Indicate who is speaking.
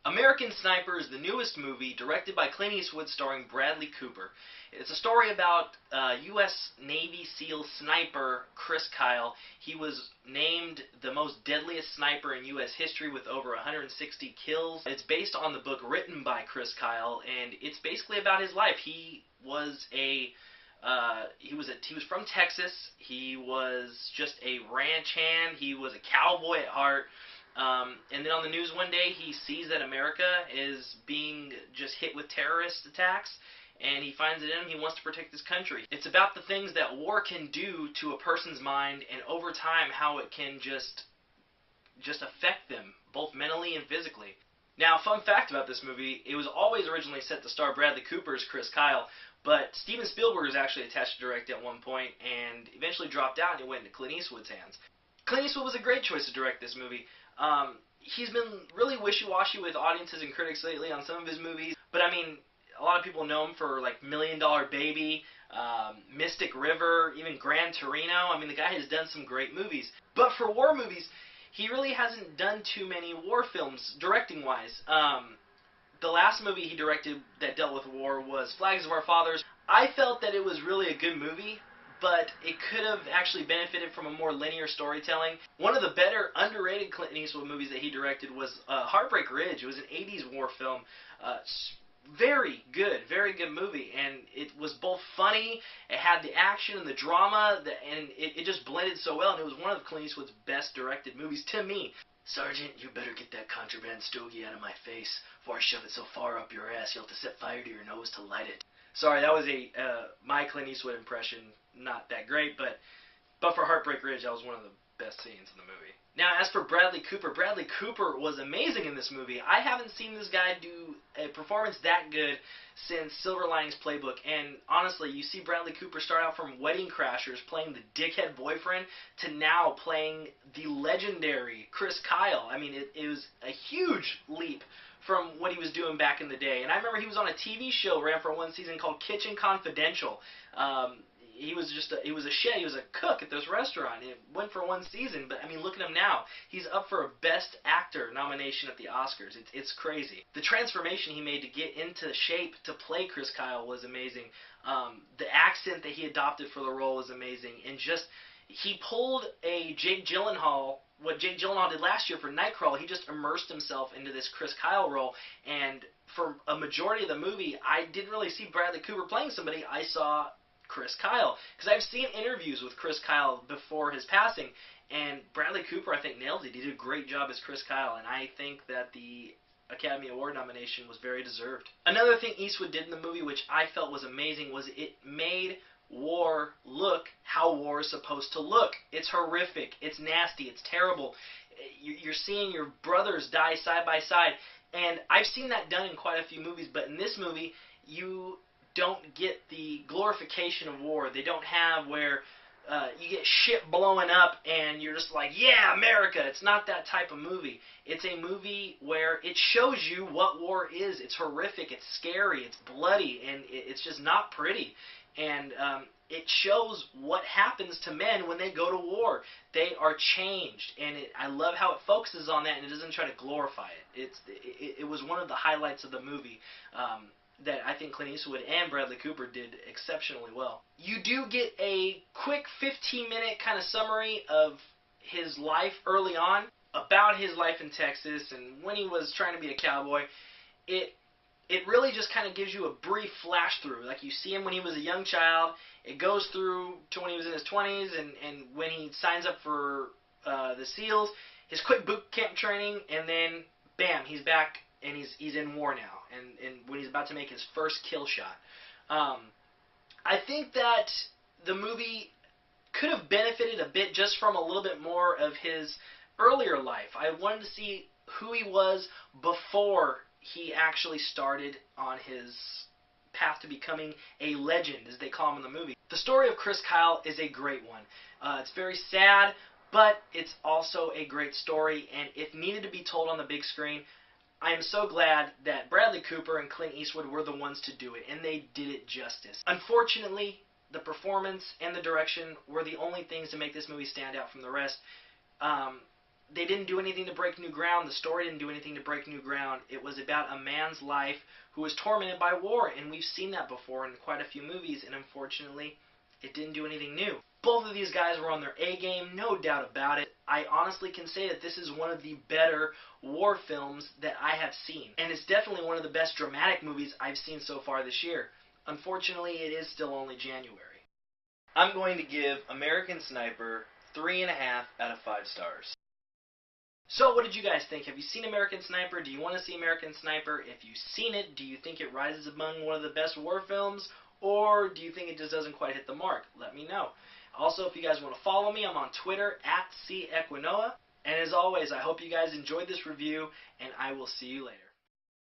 Speaker 1: American Sniper is the newest movie directed by Clint Eastwood starring Bradley Cooper. It's a story about U.S. Navy SEAL sniper Chris Kyle. He was named the most deadliest sniper in U.S. history with over 160 kills. It's based on the book written by Chris Kyle, and it's basically about his life. He was from Texas. He was just a ranch hand. He was a cowboy at heart. And then on the news one day, he sees that America is being just hit with terrorist attacks, and he finds it in him. He wants to protect his country. It's about the things that war can do to a person's mind, and over time, how it can just affect them, both mentally and physically. Now, fun fact about this movie, it was always originally set to star Bradley Cooper as Chris Kyle, but Steven Spielberg was actually attached to direct at one point, and eventually dropped out, and it went into Clint Eastwood's hands. Clint Eastwood was a great choice to direct this movie. He's been really wishy-washy with audiences and critics lately on some of his movies, but I mean, a lot of people know him for like $1 Million Baby, Mystic River, even Gran Torino. I mean, the guy has done some great movies. But for war movies, he really hasn't done too many war films, directing-wise. The last movie he directed that dealt with war was Flags of Our Fathers. I felt that it was really a good movie, but it could have actually benefited from a more linear storytelling. One of the better underrated Clint Eastwood movies that he directed was Heartbreak Ridge. It was an 80s war film. Very good movie, and it was both funny, it had the action and the drama, and it just blended so well, and it was one of Clint Eastwood's best directed movies to me. Sergeant, you better get that contraband stogie out of my face before I shove it so far up your ass you'll have to set fire to your nose to light it. Sorry, that was my Clint Eastwood impression. Not that great, but for Heartbreak Ridge, that was one of the best scenes in the movie. Now, as for Bradley Cooper was amazing in this movie. I haven't seen this guy do a performance that good since Silver Linings Playbook, and honestly, you see Bradley Cooper start out from Wedding Crashers, playing the dickhead boyfriend, to now playing the legendary Chris Kyle. I mean, it was a huge leap from what he was doing back in the day. And I remember he was on a TV show, ran for one season, called Kitchen Confidential. He was a chef, he was a cook at this restaurant. It went for one season, but I mean, look at him now. He's up for a Best Actor nomination at the Oscars. It's crazy. The transformation he made to get into shape to play Chris Kyle was amazing. The accent that he adopted for the role was amazing, and just he pulled a Jake Gyllenhaal. What Jake Gyllenhaal did last year for Nightcrawler, he just immersed himself into this Chris Kyle role, and for a majority of the movie, I didn't really see Bradley Cooper playing somebody. I saw Chris Kyle, because I've seen interviews with Chris Kyle before his passing, and Bradley Cooper, I think, nailed it. He did a great job as Chris Kyle, and I think that the Academy Award nomination was very deserved. Another thing Eastwood did in the movie, which I felt was amazing, was it made war look how war is supposed to look. It's horrific, it's nasty, it's terrible. You're seeing your brothers die side by side, and I've seen that done in quite a few movies, but in this movie, you don't get the glorification of war. They don't have where you get shit blowing up and you're just like, yeah, America. It's not that type of movie. It's a movie where it shows you what war is. It's horrific, it's scary, it's bloody, and it's just not pretty. And it shows what happens to men when they go to war. They are changed, and I love how it focuses on that, and it doesn't try to glorify it. It was one of the highlights of the movie that I think Clint Eastwood and Bradley Cooper did exceptionally well. You do get a quick 15-minute kind of summary of his life early on, about his life in Texas and when he was trying to be a cowboy. It really just kind of gives you a brief flash through. Like, you see him when he was a young child, it goes through to when he was in his 20s, and when he signs up for the SEALs, his quick boot camp training, and then, bam, he's back, and he's in war now, and when he's about to make his first kill shot. I think that the movie could have benefited a bit just from a little bit more of his earlier life. I wanted to see who he was before he actually started on his path to becoming a legend, as they call him in the movie. The story of Chris Kyle is a great one. It's very sad, but it's also a great story, and if needed to be told on the big screen, I am so glad that Bradley Cooper and Clint Eastwood were the ones to do it, and they did it justice. Unfortunately, the performance and the direction were the only things to make this movie stand out from the rest. They didn't do anything to break new ground. The story didn't do anything to break new ground. It was about a man's life who was tormented by war, and we've seen that before in quite a few movies, and unfortunately, it didn't do anything new. Both of these guys were on their A game, no doubt about it. I honestly can say that this is one of the better war films that I have seen, and it's definitely one of the best dramatic movies I've seen so far this year. Unfortunately, it is still only January. I'm going to give American Sniper 3.5 out of 5 stars. So what did you guys think? Have you seen American Sniper? Do you want to see American Sniper? If you've seen it, do you think it rises among one of the best war films? Or do you think it just doesn't quite hit the mark? Let me know. Also, if you guys want to follow me, I'm on Twitter @CEquinoa. And as always, I hope you guys enjoyed this review, and I will see you later.